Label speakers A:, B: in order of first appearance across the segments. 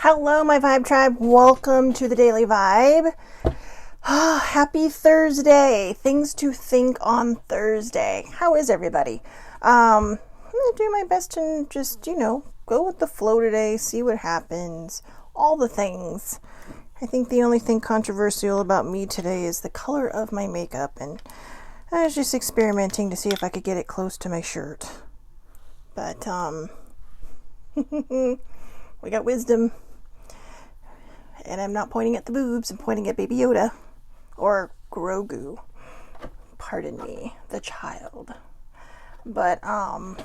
A: Hello, my Vibe Tribe. Welcome to the Daily Vibe. Happy Thursday. Things to think on Thursday. How is everybody? I'm going to do my best to just, go with the flow today, see what happens, all the things. I think the only thing controversial about me today is the color of my makeup, and I was just experimenting to see if I could get it close to my shirt. But, we got wisdom. And I'm not pointing at the boobs, I'm pointing at Baby Yoda. Or Grogu. Pardon me, the child. But, all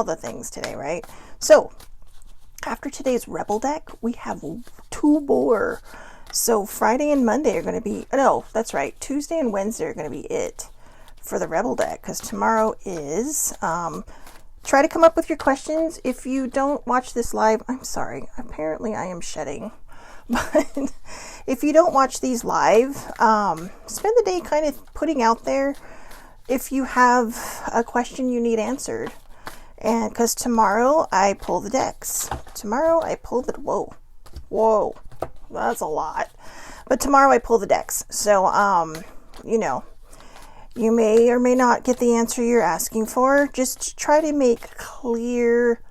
A: the things today, right? So, after today's Rebel deck, we have two more. So, Friday and Monday are going to be, no, that's right, Tuesday and Wednesday are going to be it for the Rebel deck. Because tomorrow is, try to come up with your questions. If you don't watch this live, I'm sorry. Apparently I am shedding. But if you don't watch these live, spend the day kind of putting out there if you have a question you need answered. And because tomorrow I pull the decks. Tomorrow I pull the, whoa, that's a lot. But tomorrow I pull the decks. So, you may or may not get the answer you're asking for. Just try to make clear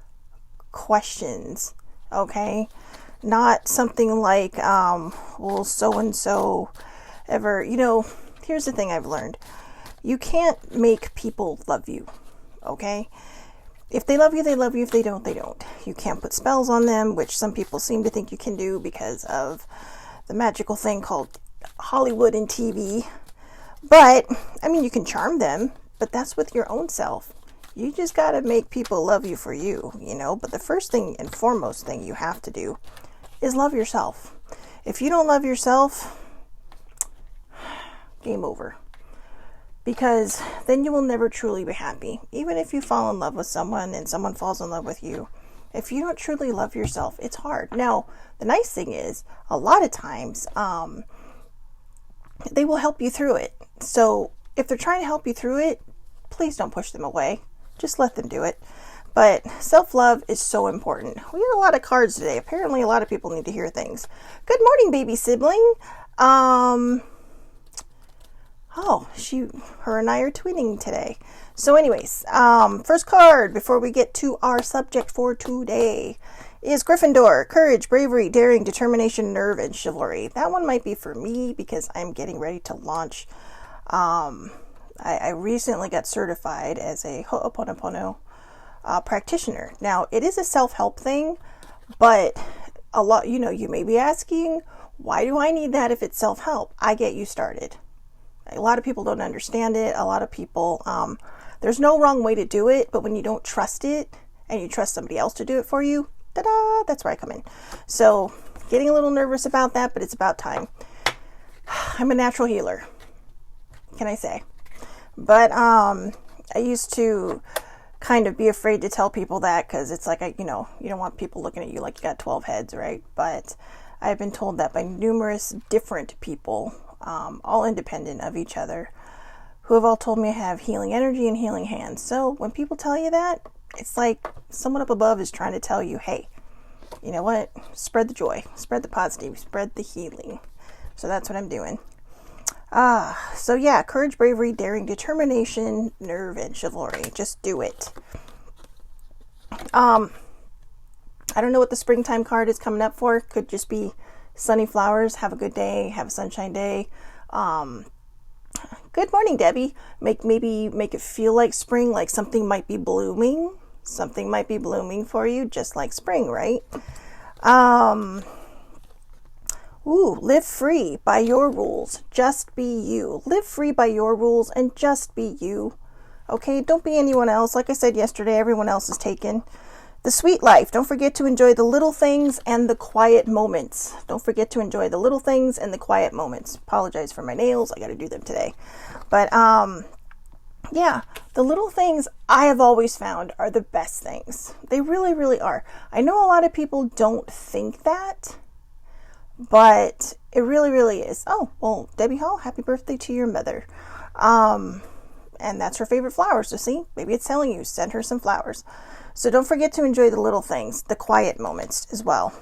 A: questions, okay? Not something like, well, so-and-so ever, here's the thing I've learned. You can't make people love you, okay? If they love you, they love you. If they don't, they don't. You can't put spells on them, which some people seem to think you can do because of the magical thing called Hollywood and TV. But, you can charm them, but that's with your own self. You just got to make people love you for you, But the first thing and foremost thing you have to do is love yourself. If you don't love yourself, game over. Because then you will never truly be happy. Even if you fall in love with someone and someone falls in love with you, if you don't truly love yourself, it's hard. Now, the nice thing is, a lot of times, they will help you through it. So if they're trying to help you through it, please don't push them away. Just let them do it. But self-love is so important. We had a lot of cards today. Apparently a lot of people need to hear things. Good morning, baby sibling. Her and I are twinning today. So anyways, first card before we get to our subject for today is Gryffindor. Courage, bravery, daring, determination, nerve, and chivalry. That one might be for me because I'm getting ready to launch. I recently got certified as a Ho'oponopono practitioner. Now, it is a self-help thing, but a lot, you may be asking, why do I need that if it's self-help? I get you started. A lot of people don't understand it. A lot of people, there's no wrong way to do it, but when you don't trust it and you trust somebody else to do it for you, ta-da, that's where I come in. So, getting a little nervous about that, but it's about time. I'm a natural healer, can I say? But, I used to kind of be afraid to tell people that because it's like, you don't want people looking at you like you got 12 heads, right? But I've been told that by numerous different people, all independent of each other, who have all told me I have healing energy and healing hands. So when people tell you that, it's like someone up above is trying to tell you, hey, you know what? Spread the joy, spread the positive, spread the healing. So that's what I'm doing. So yeah, courage, bravery, daring, determination, nerve, and chivalry. Just do it. I don't know what the springtime card is coming up for. Could just be sunny flowers. Have a good day. Have a sunshine day. Good morning, Debbie. Maybe make it feel like spring, like something might be blooming. Something might be blooming for you, just like spring, right? Live free by your rules. Just be you. Live free by your rules and just be you. Okay? Don't be anyone else. Like I said yesterday, everyone else is taken. The sweet life. Don't forget to enjoy the little things and the quiet moments. Don't forget to enjoy the little things and the quiet moments. Apologize for my nails. I got to do them today. But, yeah, the little things I have always found are the best things. They really, really are. I know a lot of people don't think that, but it really, really is. Oh, well, Debbie Hall, happy birthday to your mother. And that's her favorite flower. So see, maybe it's telling you, send her some flowers. So don't forget to enjoy the little things, the quiet moments as well.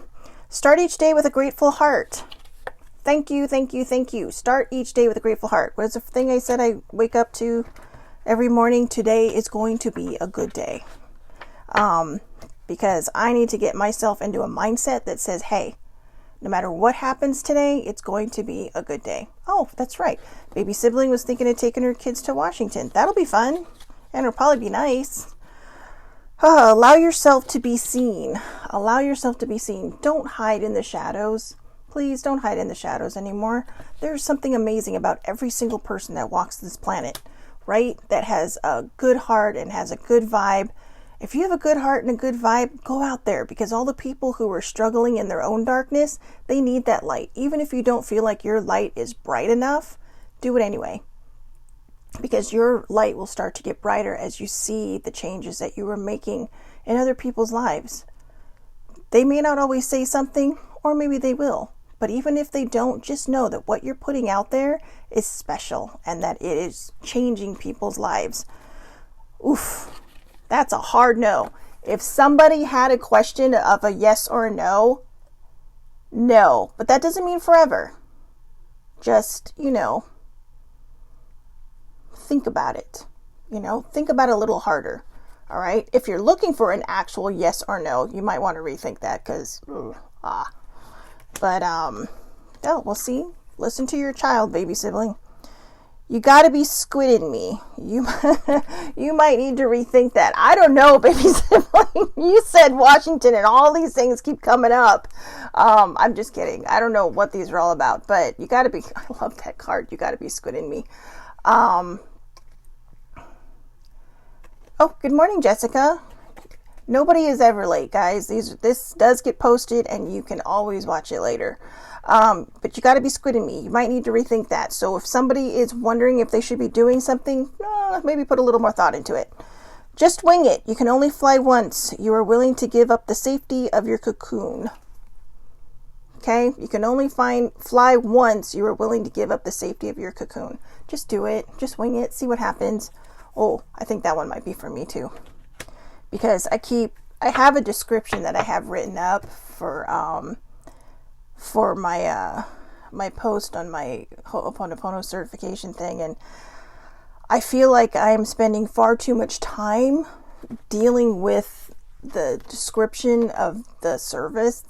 A: Start each day with a grateful heart. Thank you, thank you, thank you. Start each day with a grateful heart. What is the thing I said I wake up to every morning? Today is going to be a good day. Because I need to get myself into a mindset that says, hey, no matter what happens today, it's going to be a good day. Oh, that's right. Baby sibling was thinking of taking her kids to Washington. That'll be fun. And it'll probably be nice. Allow yourself to be seen. Allow yourself to be seen. Don't hide in the shadows. Please don't hide in the shadows anymore. There's something amazing about every single person that walks this planet, right? That has a good heart and has a good vibe. If you have a good heart and a good vibe, go out there, because all the people who are struggling in their own darkness, they need that light. Even if you don't feel like your light is bright enough, do it anyway. Because your light will start to get brighter as you see the changes that you are making in other people's lives. They may not always say something, or maybe they will. But even if they don't, just know that what you're putting out there is special and that it is changing people's lives. Oof. That's a hard no. If somebody had a question of a yes or a no, no. But that doesn't mean forever. Just, think about it. Think about it a little harder. All right? If you're looking for an actual yes or no, you might want to rethink that because, But, we'll see. Listen to your child, baby sibling. You gotta be squidding me. You might need to rethink that. I don't know, baby sibling. You said Washington and all these things keep coming up. I'm just kidding. I don't know what these are all about, but you gotta be, I love that card. You gotta be squidding me. Oh, good morning, Jessica. Nobody is ever late, guys. This does get posted and you can always watch it later. But you got to be squidding me. You might need to rethink that. So if somebody is wondering if they should be doing something, maybe put a little more thought into it. Just wing it. You can only fly once. You are willing to give up the safety of your cocoon. Okay? You can only fly once. You are willing to give up the safety of your cocoon. Just do it. Just wing it. See what happens. Oh, I think that one might be for me too. Because I have a description that I have written up for my my post on my Ho'oponopono certification thing, and I feel like I am spending far too much time dealing with the description of the service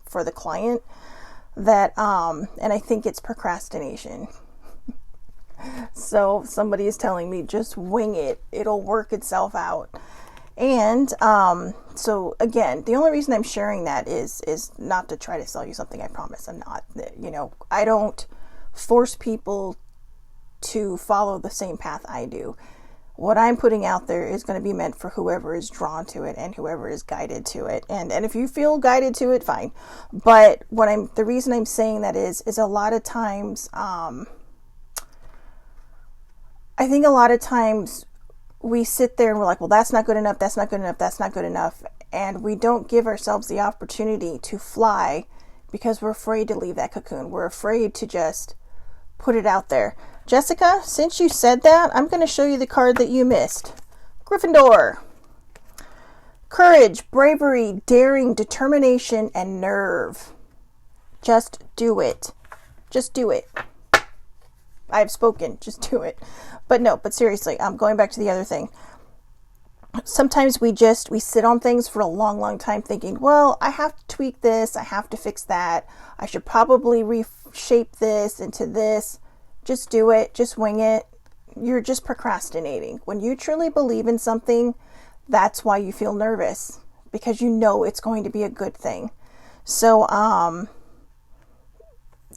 A: for the client that and I think it's procrastination. So somebody is telling me just wing it, it'll work itself out. And so again, the only reason I'm sharing that is not to try to sell you something. I promise I'm not. I don't force people to follow the same path I do. What I'm putting out there is going to be meant for whoever is drawn to it and whoever is guided to it. And if you feel guided to it, fine. But the reason I'm saying that is a lot of times, I think a lot of times we sit there and we're like, well, that's not good enough. That's not good enough. That's not good enough. And we don't give ourselves the opportunity to fly because we're afraid to leave that cocoon. We're afraid to just put it out there. Jessica, since you said that, I'm going to show you the card that you missed. Gryffindor. Courage, bravery, daring, determination, and nerve. Just do it. Just do it. I've spoken. Just do it. But seriously, I'm going back to the other thing. Sometimes we sit on things for a long, long time thinking, well, I have to tweak this. I have to fix that. I should probably reshape this into this. Just do it. Just wing it. You're just procrastinating. When you truly believe in something, that's why you feel nervous, because you know it's going to be a good thing. So,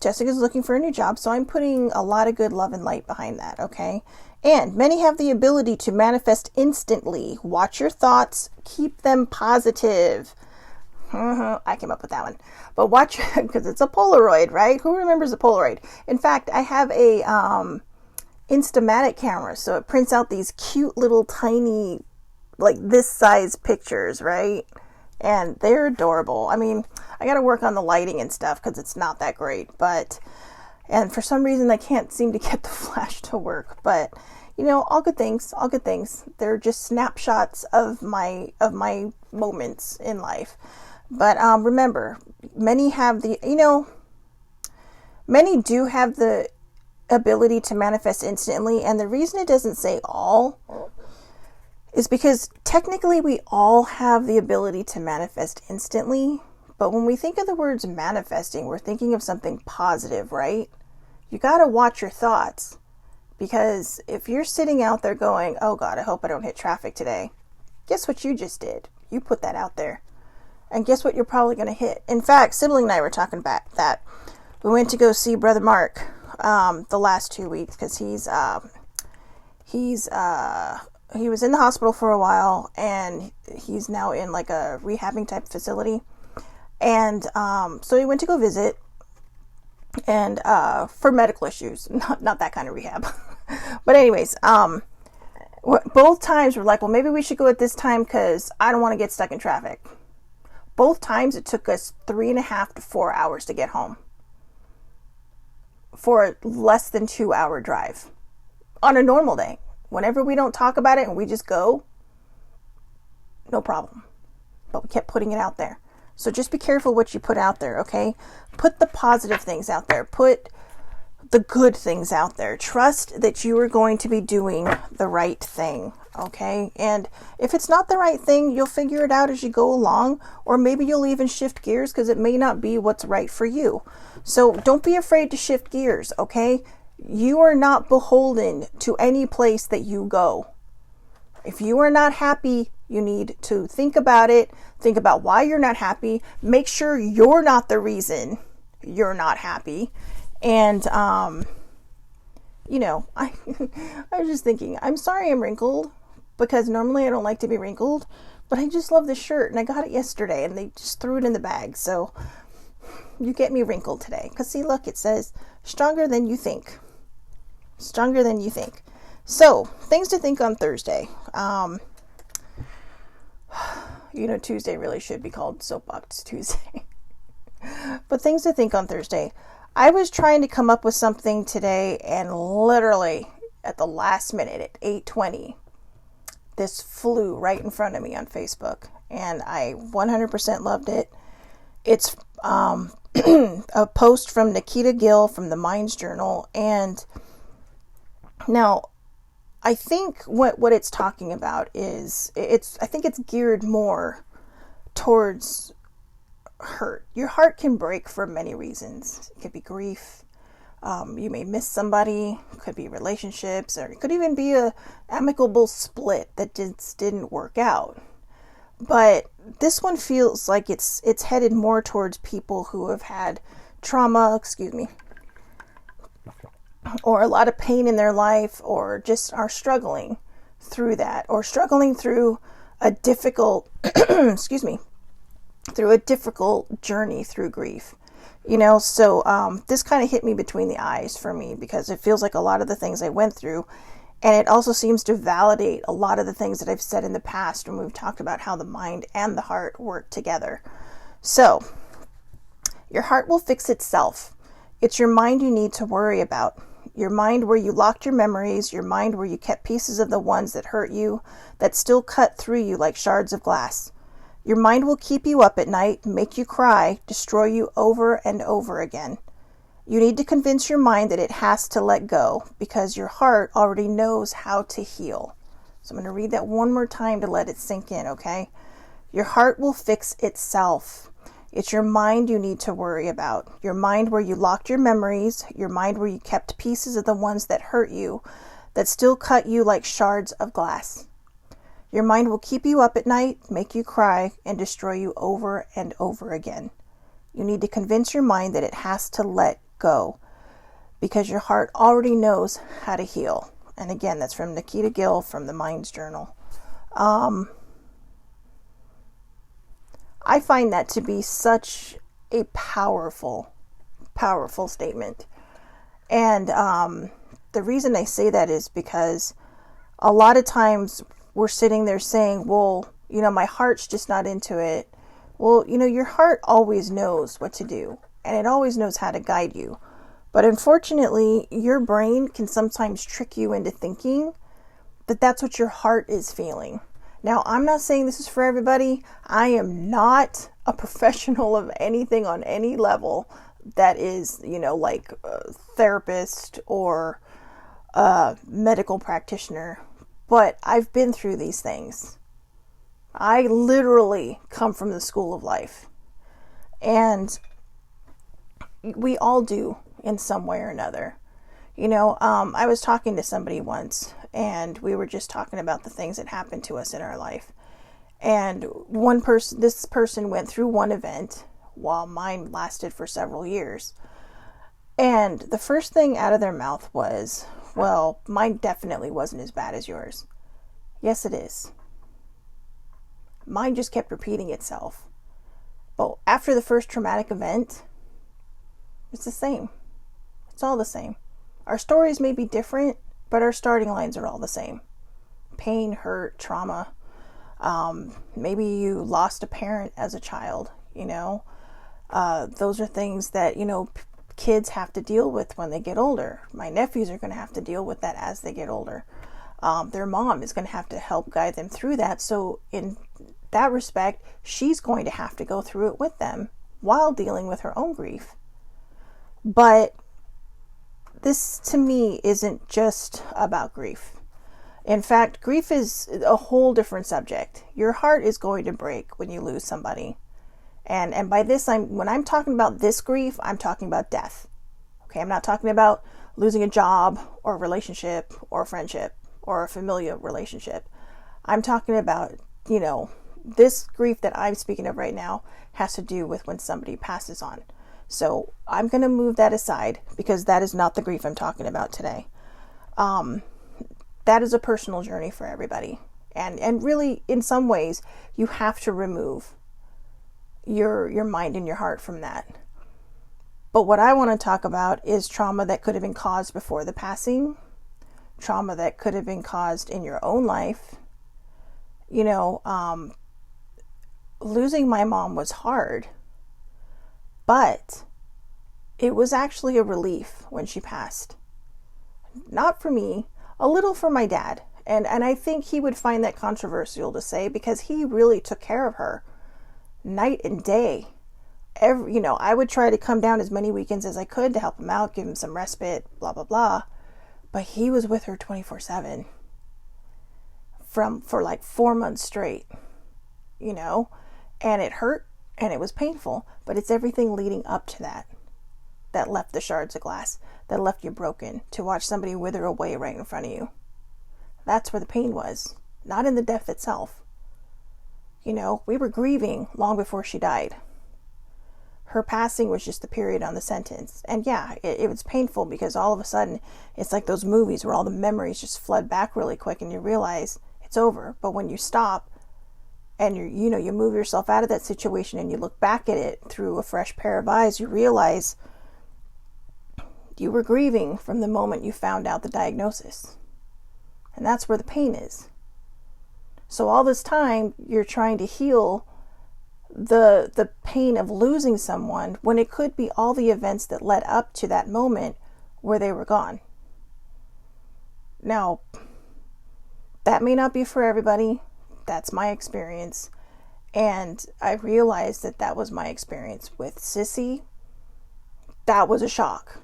A: Jessica's looking for a new job, so I'm putting a lot of good love and light behind that, okay? And many have the ability to manifest instantly. Watch your thoughts. Keep them positive. I came up with that one. But watch, because it's a Polaroid, right? Who remembers a Polaroid? In fact, I have a Instamatic camera, so it prints out these cute little tiny, like this size pictures, right? And they're adorable. I mean, I got to work on the lighting and stuff because it's not that great, and for some reason I can't seem to get the flash to work. But all good things, all good things. They're just snapshots of my moments in life. But remember, many do have the ability to manifest instantly, and the reason it doesn't say all is because technically we all have the ability to manifest instantly, but when we think of the words manifesting, we're thinking of something positive, right? You got to watch your thoughts. Because if you're sitting out there going, oh God, I hope I don't hit traffic today. Guess what you just did? You put that out there. And guess what you're probably going to hit? In fact, Sibling and I were talking about that. We went to go see Brother Mark the last 2 weeks because he was in the hospital for a while, and he's now in like a rehabbing type facility. And so we went to go visit, and for medical issues, not that kind of rehab. But anyways, both times we're like, well, maybe we should go at this time because I don't want to get stuck in traffic. Both times it took us 3.5 to 4 hours to get home for a less than 2 hour drive on a normal day. Whenever we don't talk about it and we just go, no problem. But we kept putting it out there. So just be careful what you put out there, okay? Put the positive things out there. Put the good things out there. Trust that you are going to be doing the right thing, okay? And if it's not the right thing, you'll figure it out as you go along, or maybe you'll even shift gears because it may not be what's right for you. So don't be afraid to shift gears, okay? You are not beholden to any place that you go. If you are not happy, you need to think about it. Think about why you're not happy. Make sure you're not the reason you're not happy. And, I was just thinking, I'm sorry I'm wrinkled, because normally I don't like to be wrinkled, but I just love this shirt, and I got it yesterday, and they just threw it in the bag. So you get me wrinkled today. Because see, look, it says stronger than you think. Stronger than you think. So, things to think on Thursday. Tuesday really should be called Soapbox Tuesday. But things to think on Thursday. I was trying to come up with something today, and literally at the last minute at 8:20, this flew right in front of me on Facebook, and I 100% loved it. It's a post from Nikita Gill from the Minds Journal, and now I think what it's talking about is I think it's geared more towards hurt. Your heart can break for many reasons. It could be grief. You may miss somebody. It could be relationships, or it could even be a amicable split that just didn't work out. But this one feels like it's headed more towards people who have had trauma, or a lot of pain in their life, or just are struggling through that, or struggling through a difficult, through a difficult journey through grief. So this kind of hit me between the eyes for me, because it feels like a lot of the things I went through, and it also seems to validate a lot of the things that I've said in the past when we've talked about how the mind and the heart work together. So, your heart will fix itself. It's your mind you need to worry about. Your mind where you locked your memories, your mind where you kept pieces of the ones that hurt you, that still cut through you like shards of glass. Your mind will keep you up at night, make you cry, destroy you over and over again. You need to convince your mind that it has to let go, because your heart already knows how to heal. So I'm going to read that one more time to let it sink in, okay? Your heart will fix itself. It's your mind you need to worry about. Your mind where you locked your memories, your mind where you kept pieces of the ones that hurt you, that still cut you like shards of glass. Your mind will keep you up at night, make you cry, and destroy you over and over again. You need to convince your mind that it has to let go, because your heart already knows how to heal. And again, that's from Nikita Gill from the Minds Journal. I find that to be such a powerful, powerful statement. And the reason I say that is because a lot of times we're sitting there saying, well, my heart's just not into it. Well, your heart always knows what to do, and it always knows how to guide you. But unfortunately, your brain can sometimes trick you into thinking that's what your heart is feeling. Now, I'm not saying this is for everybody. I am not a professional of anything on any level that is, like a therapist or a medical practitioner. But I've been through these things. I literally come from the school of life. And we all do in some way or another. I was talking to somebody once, and we were just talking about the things that happened to us in our life. And this person went through one event while mine lasted for several years. And the first thing out of their mouth was, well, mine definitely wasn't as bad as yours. Yes, it is. Mine just kept repeating itself. But after the first traumatic event, it's the same. It's all the same. Our stories may be different, but our starting lines are all the same. Pain, hurt, trauma. Maybe you lost a parent as a child, Those are things that, kids have to deal with when they get older. My nephews are going to have to deal with that as they get older. Their mom is going to have to help guide them through that. So in that respect, she's going to have to go through it with them while dealing with her own grief. But this, to me, isn't just about grief. In fact, grief is a whole different subject. Your heart is going to break when you lose somebody. And by this, when I'm talking about this grief, I'm talking about death. Okay, I'm not talking about losing a job or a relationship or a friendship or a familial relationship. I'm talking about, this grief that I'm speaking of right now has to do with when somebody passes on. So I'm going to move that aside because that is not the grief I'm talking about today. That is a personal journey for everybody. And really, in some ways, you have to remove your mind and your heart from that. But what I want to talk about is trauma that could have been caused before the passing, trauma that could have been caused in your own life. Losing my mom was hard, but it was actually a relief when she passed. Not for me, a little for my dad. And I think he would find that controversial to say because he really took care of her night and day. I would try to come down as many weekends as I could to help him out, give him some respite, blah, blah, blah. But he was with her 24/7 for like 4 months straight, and it hurt and it was painful, but it's everything leading up to that left the shards of glass, that left you broken, to watch somebody wither away right in front of you. That's where the pain was, not in the death itself. We were grieving long before she died. Her passing was just the period on the sentence. And yeah, it was painful because all of a sudden it's like those movies where all the memories just flood back really quick and you realize it's over. But when you stop and you move yourself out of that situation and you look back at it through a fresh pair of eyes, you realize you were grieving from the moment you found out the diagnosis. And that's where the pain is. So all this time you're trying to heal the pain of losing someone when it could be all the events that led up to that moment where they were gone. Now, that may not be for everybody. That's my experience. And I realized that was my experience with Sissy. That was a shock.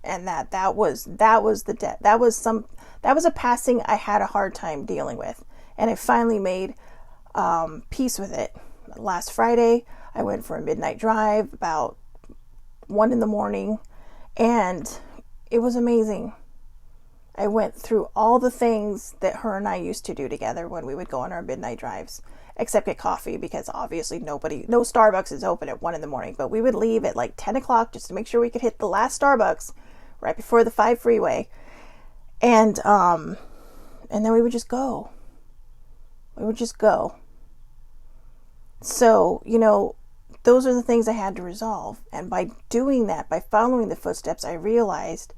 A: And that was the death. That was a passing I had a hard time dealing with. And I finally made peace with it. Last Friday, I went for a midnight drive about 1 a.m, and it was amazing. I went through all the things that her and I used to do together when we would go on our midnight drives, except get coffee because obviously no Starbucks is open at 1 a.m, but we would leave at like 10 o'clock just to make sure we could hit the last Starbucks right before the 5 freeway. And then we would just go. So, those are the things I had to resolve. And by doing that, by following the footsteps, I realized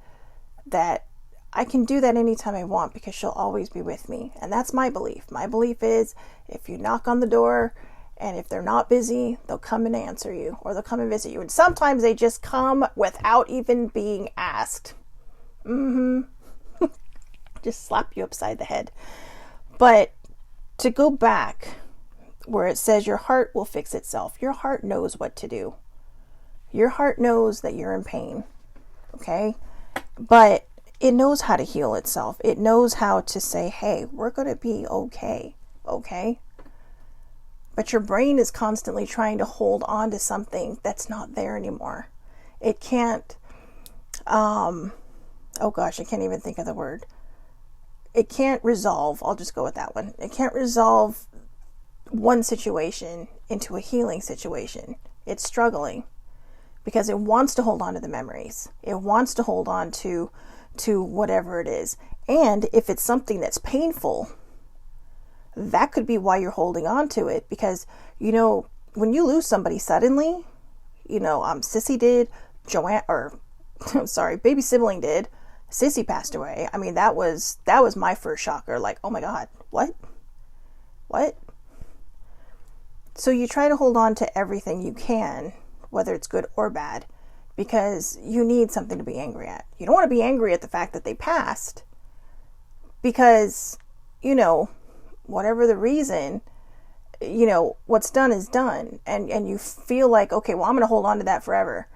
A: that I can do that anytime I want because she'll always be with me. And that's my belief. My belief is if you knock on the door and if they're not busy, they'll come and answer you or they'll come and visit you. And sometimes they just come without even being asked. just slap you upside the head. But to go back where it says your heart will fix itself, your heart knows what to do. Your heart knows that you're in pain, okay? But it knows how to heal itself. It knows how to say, hey, we're going to be okay, okay? But your brain is constantly trying to hold on to something that's not there anymore. It can't, oh gosh, I can't even think of the word. It can't resolve, I'll just go with that one. It can't resolve one situation into a healing situation. It's struggling because it wants to hold on to the memories. It wants to hold on to whatever it is. And if it's something that's painful, that could be why you're holding on to it. Because, you know, when you lose somebody suddenly, you know, Sissy did, baby sibling did, Sissy passed away. I mean, that was my first shocker. Like, oh my God, what? So you try to hold on to everything you can, whether it's good or bad, because you need something to be angry at. You don't want to be angry at the fact that they passed because, you know, whatever the reason, you know, what's done is done. And you feel like, okay, well, I'm going to hold on to that forever.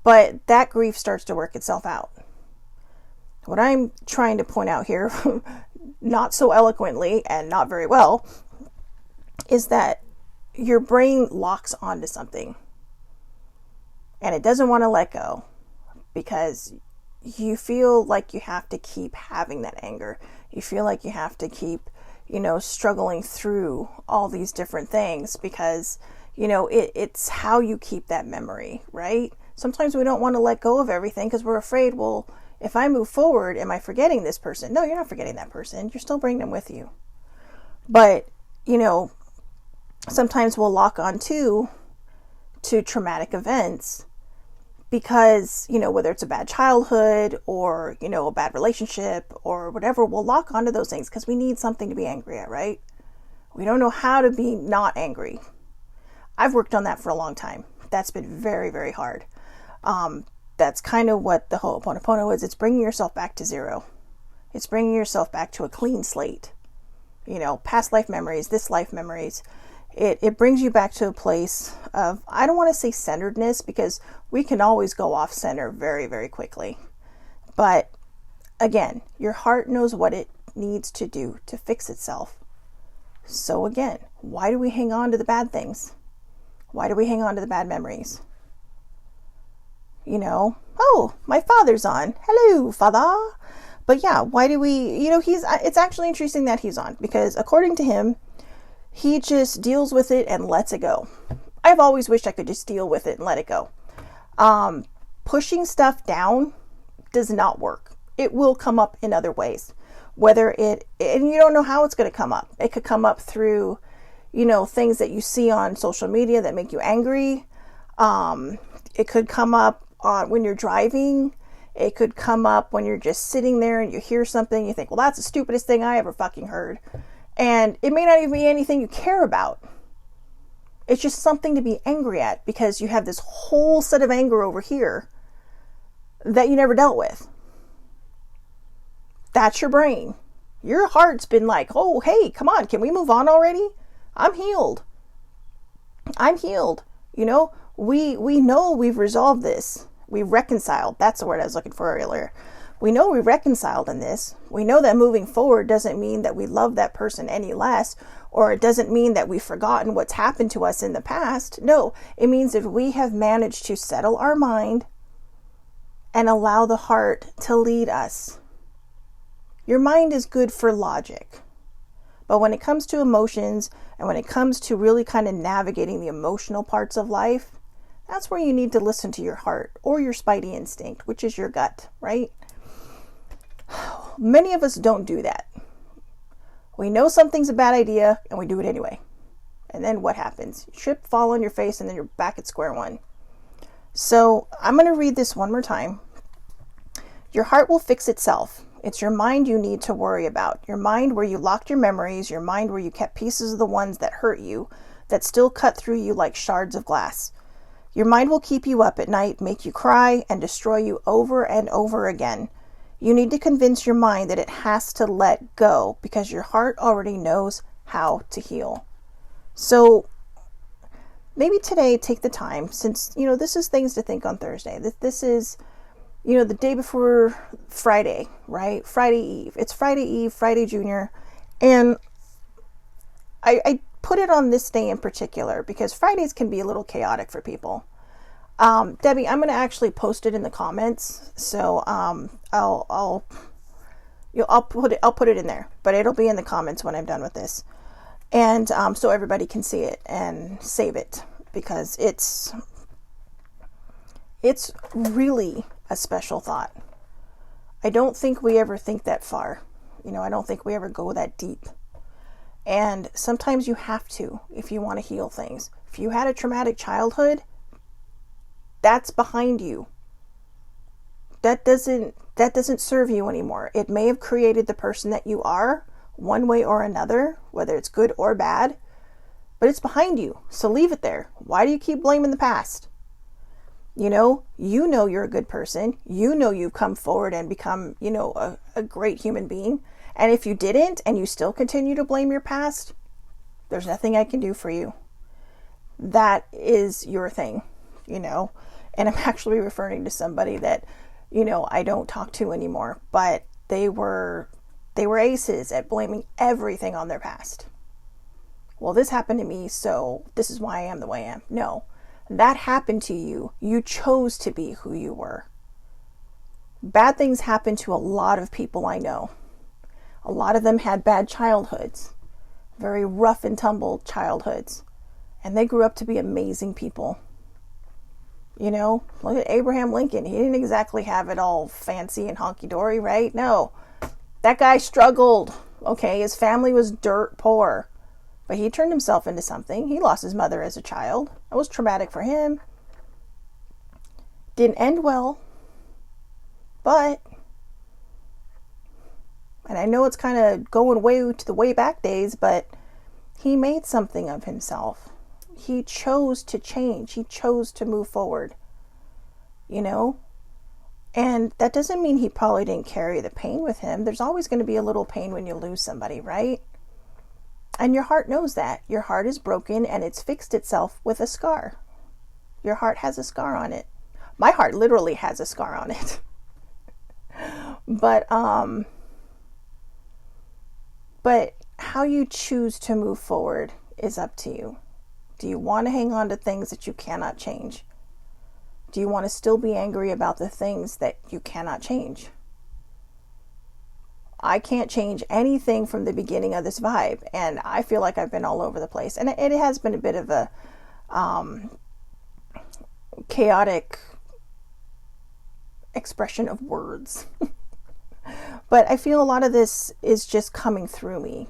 A: But that grief starts to work itself out. What I'm trying to point out here, not so eloquently and not very well, is that your brain locks onto something and it doesn't want to let go because you feel like you have to keep having that anger. You feel like you have to keep, you know, struggling through all these different things because, you know, it's how you keep that memory, right? Sometimes we don't want to let go of everything because we're afraid, well, if I move forward, am I forgetting this person? No, you're not forgetting that person. You're still bringing them with you. But, you know, sometimes we'll lock on to traumatic events because, you know, whether it's a bad childhood or, you know, a bad relationship or whatever, we'll lock onto those things because we need something to be angry at, right? We don't know how to be not angry. I've worked on that for a long time. That's been very, very hard. That's kind of what the Ho'oponopono is. It's bringing yourself back to zero. It's bringing yourself back to a clean slate. You know, past life memories, this life memories. It brings you back to a place of, I don't want to say centeredness because we can always go off center very, very quickly. But again, your heart knows what it needs to do to fix itself. So again, why do we hang on to the bad things? Why do we hang on to the bad memories? You know, oh, my father's on. Hello, father. But yeah, why do we, you know, it's actually interesting that he's on because according to him, he just deals with it and lets it go. I've always wished I could just deal with it and let it go. Pushing stuff down does not work. It will come up in other ways. And you don't know how it's going to come up. It could come up through, you know, things that you see on social media that make you angry. It could come up when you're driving. It could come up when you're just sitting there and you hear something. You think, well, that's the stupidest thing I ever fucking heard. And it may not even be anything you care about. It's just something to be angry at because you have this whole set of anger over here that you never dealt with. That's your brain. Your heart's been like, oh, hey, come on. Can we move on already? I'm healed. You know, we know we've resolved this. We've reconciled. That's the word I was looking for earlier. We know we reconciled in this. We know that moving forward doesn't mean that we love that person any less, or it doesn't mean that we've forgotten what's happened to us in the past. No, it means if we have managed to settle our mind and allow the heart to lead us. Your mind is good for logic. But when it comes to emotions and when it comes to really kind of navigating the emotional parts of life, that's where you need to listen to your heart or your spidey instinct, which is your gut, right? Many of us don't do that. We know something's a bad idea and we do it anyway. And then what happens? You trip, fall on your face, and then you're back at square one. So I'm going to read this one more time. Your heart will fix itself. It's your mind you need to worry about. Your mind where you locked your memories, your mind where you kept pieces of the ones that hurt you, that still cut through you like shards of glass. Your mind will keep you up at night, make you cry, and destroy you over and over again. You need to convince your mind that it has to let go because your heart already knows how to heal. So maybe today, take the time, since, this is things to think on Thursday. This is, the day before Friday, right? Friday Eve. It's Friday Eve, Friday Junior. And I put it on this day in particular because Fridays can be a little chaotic for people. Debbie, I'm going to actually post it in the comments. So, I'll put it in there, but it'll be in the comments when I'm done with this. And, so everybody can see it and save it, because it's really a special thought. I don't think we ever think that far. I don't think we ever go that deep. And sometimes you have to, if you want to heal things. If you had a traumatic childhood, that's behind you. That doesn't serve you anymore. It may have created the person that you are, one way or another, whether it's good or bad, but it's behind you. So leave it there. Why do you keep blaming the past? You know you're a good person. You've come forward and become, a great human being. And if you didn't and you still continue to blame your past, there's nothing I can do for you. That is your thing, And I'm actually referring to somebody that, I don't talk to anymore, but they were aces at blaming everything on their past. Well, this happened to me, so this is why I am the way I am. No, that happened to you. You chose to be who you were. Bad things happen to a lot of people I know. A lot of them had bad childhoods, very rough and tumble childhoods, and they grew up to be amazing people. Look at Abraham Lincoln. He didn't exactly have it all fancy and honky-dory, right? No, that guy struggled. Okay, his family was dirt poor, but he turned himself into something. He lost his mother as a child. It was traumatic for him. Didn't end well, but, and I know it's kind of going way to the way back days, but he made something of himself. He chose to change. He chose to move forward, And that doesn't mean he probably didn't carry the pain with him. There's always going to be a little pain when you lose somebody, right? And your heart knows that. Your heart is broken and it's fixed itself with a scar. Your heart has a scar on it. My heart literally has a scar on it. But how you choose to move forward is up to you. Do you want to hang on to things that you cannot change? Do you want to still be angry about the things that you cannot change? I can't change anything from the beginning of this vibe, and I feel like I've been all over the place. And it has been a bit of a chaotic expression of words. But I feel a lot of this is just coming through me,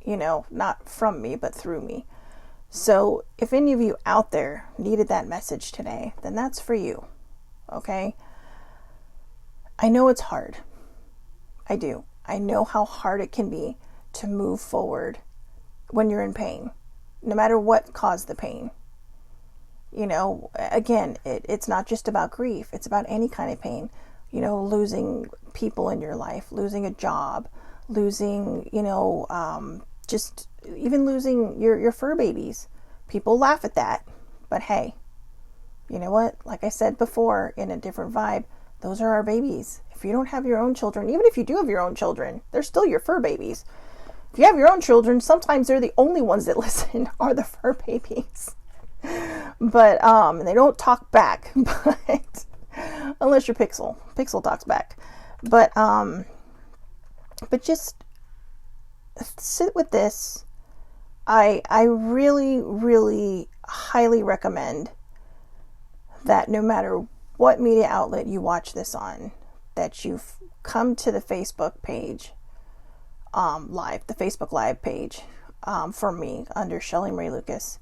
A: not from me, but through me. So if any of you out there needed that message today, then that's for you. Okay? I know it's hard. I do. I know how hard it can be to move forward when you're in pain, no matter what caused the pain. Again, it's not just about grief. It's about any kind of pain. Losing people in your life, losing a job, losing, just even losing your fur babies. People laugh at that. But hey, you know what? Like I said before in a different vibe, those are our babies. If you don't have your own children, even if you do have your own children, they're still your fur babies. If you have your own children, sometimes they're the only ones that listen are the fur babies. But, they don't talk back, but unless you're Pixel. Pixel talks back. But just sit with this. I really, really highly recommend that no matter what media outlet you watch this on, that you've come to the Facebook page, the Facebook Live page, for me under Shelly Marie Lucas,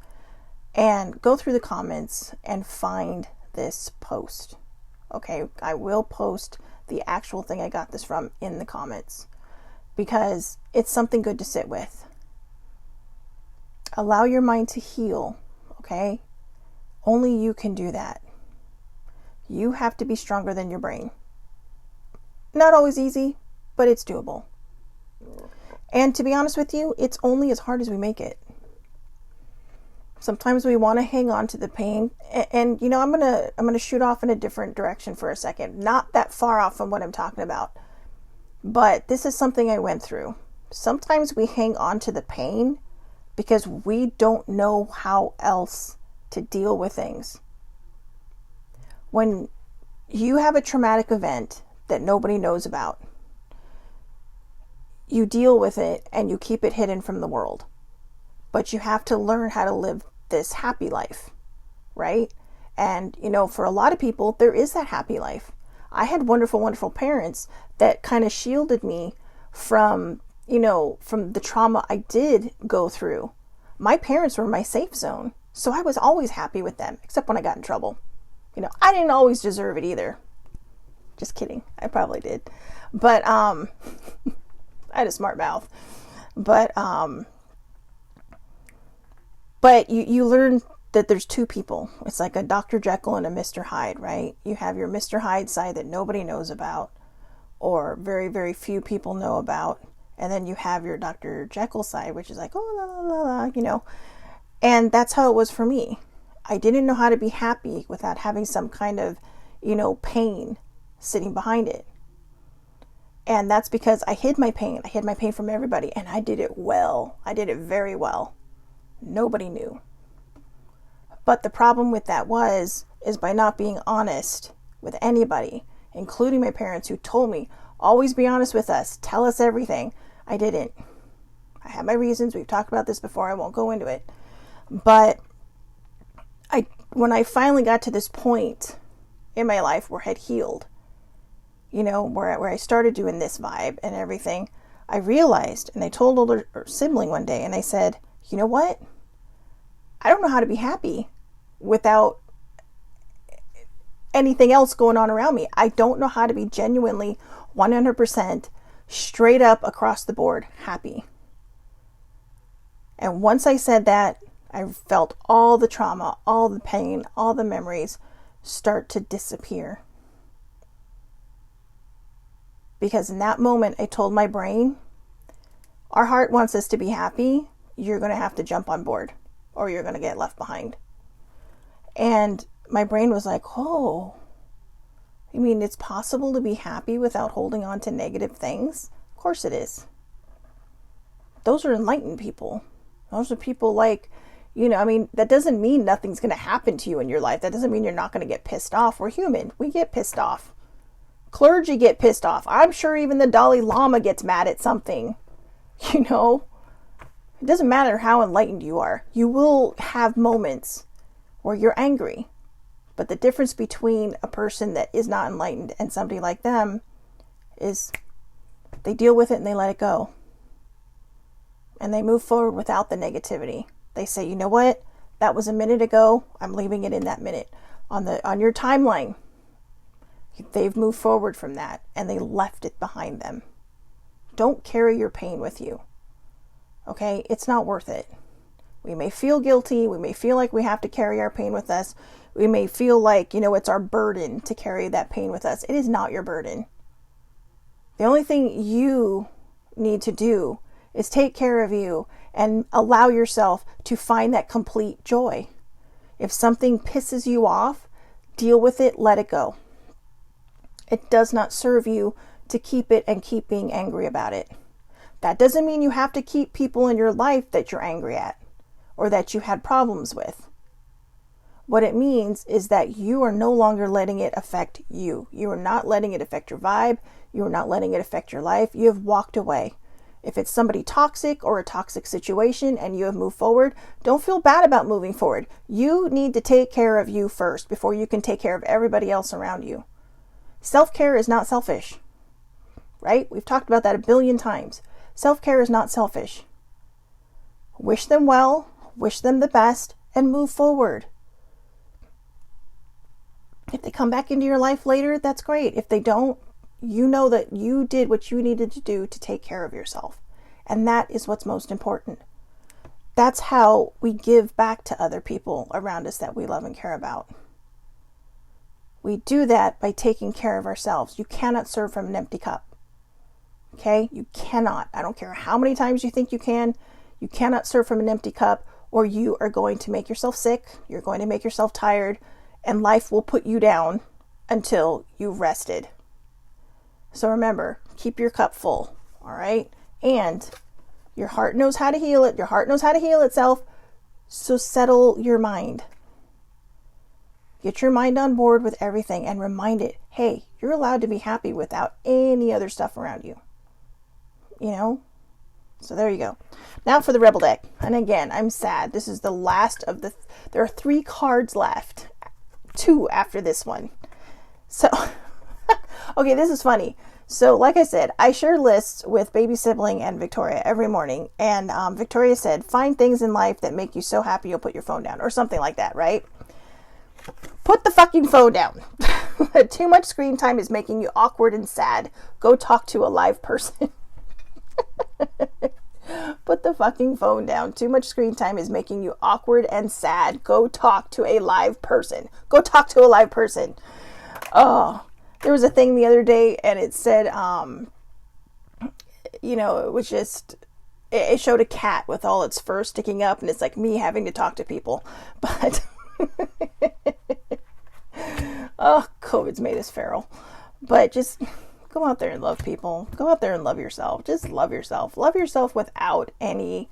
A: and go through the comments and find this post. Okay, I will post the actual thing I got this from in the comments because it's something good to sit with. Allow your mind to heal, okay? Only you can do that. You have to be stronger than your brain. Not always easy, but it's doable. And to be honest with you, it's only as hard as we make it. Sometimes we want to hang on to the pain, and you know, I'm gonna shoot off in a different direction for a second. Not that far off from what I'm talking about, but this is something I went through. Sometimes we hang on to the pain because we don't know how else to deal with things. When you have a traumatic event that nobody knows about, you deal with it and you keep it hidden from the world. But you have to learn how to live this happy life, right? And, you know, for a lot of people, there is that happy life. I had wonderful, wonderful parents that kind of shielded me from, you know, from the trauma I did go through. My parents were my safe zone. So I was always happy with them, except when I got in trouble. You know, I didn't always deserve it either. Just kidding. I probably did. But, I had a smart mouth. But you learn that there's two people. It's like a Dr. Jekyll and a Mr. Hyde, right? You have your Mr. Hyde side that nobody knows about, or very, very few people know about. And then you have your Dr. Jekyll side, which is like, oh, la, la, la, la, you know. And that's how it was for me. I didn't know how to be happy without having some kind of, you know, pain sitting behind it. And that's because I hid my pain. I hid my pain from everybody, and I did it well. I did it very well. Nobody knew. But the problem with that is by not being honest with anybody, including my parents who told me, always be honest with us, tell us everything. I didn't. I had my reasons. We've talked about this before. I won't go into it. But when I finally got to this point in my life where I had healed, you know, where I started doing this vibe and everything, I realized, and I told older sibling one day, and I said, you know what? I don't know how to be happy without anything else going on around me. I don't know how to be genuinely 100% straight up across the board happy. And once I said that, I felt all the trauma, all the pain, all the memories start to disappear. Because in that moment, I told my brain, our heart wants us to be happy. You're going to have to jump on board or you're going to get left behind. And my brain was like, oh, you mean it's possible to be happy without holding on to negative things? Of course it is. Those are enlightened people. Those are people like, you know, I mean, that doesn't mean nothing's going to happen to you in your life. That doesn't mean you're not going to get pissed off. We're human. We get pissed off. Clergy get pissed off. I'm sure even the Dalai Lama gets mad at something. You know, it doesn't matter how enlightened you are. You will have moments where you're angry. But the difference between a person that is not enlightened and somebody like them is they deal with it and they let it go. And they move forward without the negativity. They say, you know what? That was a minute ago. I'm leaving it in that minute. On your timeline, they've moved forward from that and they left it behind them. Don't carry your pain with you. Okay? It's not worth it. We may feel guilty. We may feel like we have to carry our pain with us. We may feel like, you know, it's our burden to carry that pain with us. It is not your burden. The only thing you need to do is take care of you and allow yourself to find that complete joy. If something pisses you off, deal with it, let it go. It does not serve you to keep it and keep being angry about it. That doesn't mean you have to keep people in your life that you're angry at or that you had problems with. What it means is that you are no longer letting it affect you. You are not letting it affect your vibe. You are not letting it affect your life. You have walked away. If it's somebody toxic or a toxic situation and you have moved forward, don't feel bad about moving forward. You need to take care of you first before you can take care of everybody else around you. Self-care is not selfish, right? We've talked about that a billion times. Self-care is not selfish. Wish them well, wish them the best, and move forward. If they come back into your life later, that's great. If they don't, you know that you did what you needed to do to take care of yourself. And that is what's most important. That's how we give back to other people around us that we love and care about. We do that by taking care of ourselves. You cannot serve from an empty cup. Okay? You cannot. I don't care how many times you think you can. You cannot serve from an empty cup, or you are going to make yourself sick. You're going to make yourself tired, and life will put you down until you've rested. So remember, keep your cup full. All right? And your heart knows how to heal it. Your heart knows how to heal itself. So settle your mind. Get your mind on board with everything and remind it, hey, you're allowed to be happy without any other stuff around you. You know? So there you go. Now for the Rebel deck. And again, I'm sad. This is the last of there are 3 cards left. 2 after this one. So, okay, this is funny. So like I said, I share lists with baby sibling and Victoria every morning. And Victoria said, find things in life that make you so happy you'll put your phone down. Or something like that, right? Put the fucking phone down. Too much screen time is making you awkward and sad. Go talk to a live person. Put the fucking phone down. Too much screen time is making you awkward and sad. Go talk to a live person. Go talk to a live person. Oh, there was a thing the other day and it said, you know, it was just, it showed a cat with all its fur sticking up, and it's like me having to talk to people. But oh, COVID's made us feral. But just go out there and love people. Go out there and love yourself. Just love yourself. Love yourself without any,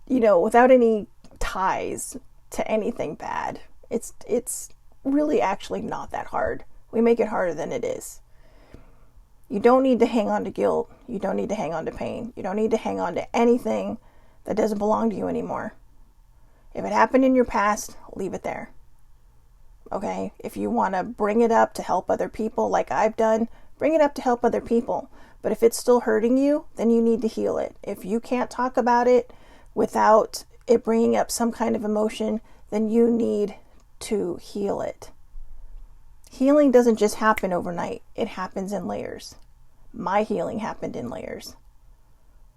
A: you know, without any ties to anything bad. It's really actually not that hard. We make it harder than it is. You don't need to hang on to guilt. You don't need to hang on to pain. You don't need to hang on to anything that doesn't belong to you anymore. If it happened in your past, leave it there. Okay? If you want to bring it up to help other people like I've done, bring it up to help other people. But if it's still hurting you, then you need to heal it. If you can't talk about it without it bringing up some kind of emotion, then you need to heal it. Healing doesn't just happen overnight. It happens in layers. My healing happened in layers.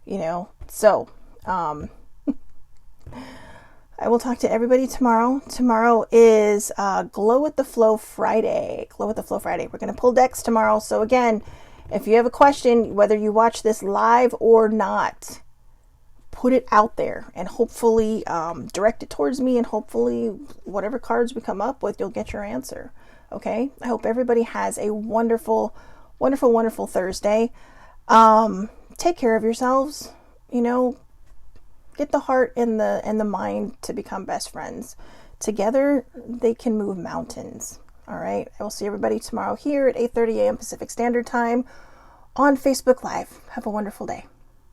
A: You know? So, I will talk to everybody tomorrow. Tomorrow is Glow with the Flow Friday. Glow with the Flow Friday. We're going to pull decks tomorrow. So again, if you have a question, whether you watch this live or not, put it out there and hopefully direct it towards me, and hopefully whatever cards we come up with, you'll get your answer. Okay? I hope everybody has a wonderful, wonderful, wonderful Thursday. Take care of yourselves. You know, get the heart and the mind to become best friends. Together, they can move mountains. All right? I will see everybody tomorrow here at 8:30 a.m. Pacific Standard Time on Facebook Live. Have a wonderful day.